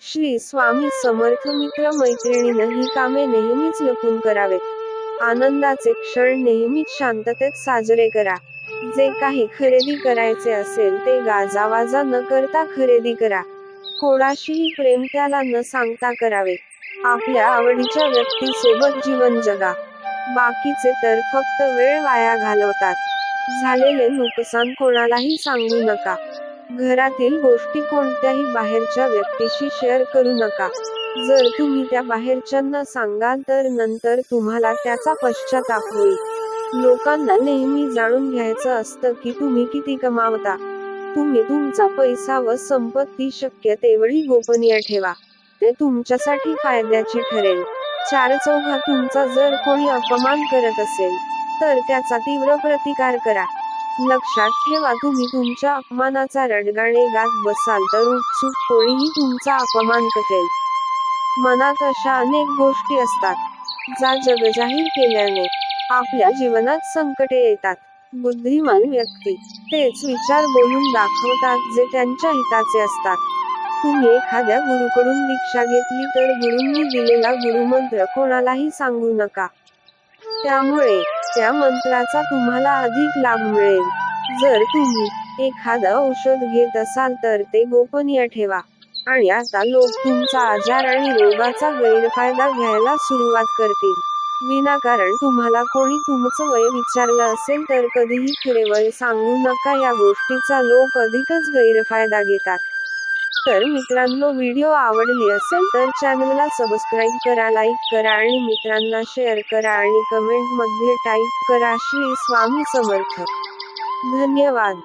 श्री स्वामी समर्थ. मित्र मैत्रिणींनो, ही कामे नेहमीच लपून करावेत. आनंदाचे क्षण नेहमीच शांततेत साजरे करा. जे काही खरेदी करायचे असेल ते गाजावाजा न करता खरेदी करा. कोणाशीही प्रेम त्याला न सांगता करावे. आपल्या आवडीच्या व्यक्तीसोबत जीवन जगा. बाकीचे तर फक्त वेळ वाया घालवतात. झालेले नुकसान कोणालाही सांगू नका. घरातील गोष्टी कोणत्याही बाहेरच्या व्यक्तीशी शेअर करू नका. जर तुम्ही त्या बाहेरच्यांना सांगाल तर नंतर तुम्हाला त्याचा पश्चाताप होईल. लोकांना नेहमी जाणून घ्यायचं असतं की तुम्ही किती कमावता. तुम्ही तुमचा पैसा व संपत्ती शक्य तेवढी गोपनीय ठेवा. ते तुमच्यासाठी फायद्याची ठरेल. चारचौघात तुमचा जर कोणी अपमान करत असेल तर त्याचा तीव्र प्रतिकार करा. लक्षात ठेवा, तुम्ही तुमच्या अपमानाचा रडगाणे गात बसाल तर उत्सुक कोणीही तुमचा अपमान करेल. मनात अशा अनेक गोष्टी असतात ज्या जगजाहीर केल्याने आपल्या जीवनात संकटे येतात. बुद्धिमान व्यक्ती तेच विचार बोलून दाखवतात जे त्यांच्या हिताचे असतात. तुम्ही एखाद्या गुरूकडून दीक्षा घेतली तर गुरूंनी दिलेला गुरुमंत्र कोणालाही सांगू नका. त्यामुळे त्या मंत्राचा तुम्हाला अधिक लाभ मिळेल. जर तुम्ही एखादं औषध घेत असाल तर ते गोपनीय ठेवा. आणि आता लोक तुमचा आजार आणि रोगाचा गैरफायदा घ्यायला सुरुवात करतील. विनाकारण तुम्हाला कोणी तुमचं वय विचारलं असेल तर कधीही खरे वय सांगू नका. या गोष्टीचा लोक अधिकच गैरफायदा घेतात. तर मित्रांनो, व्हिडिओ आवडली असेल तर चॅनलला सबस्क्राईब करा, लाईक करा आणि मित्रांना शेअर करा आणि कमेंट मध्ये टाईप करा श्री स्वामी समर्थ. धन्यवाद.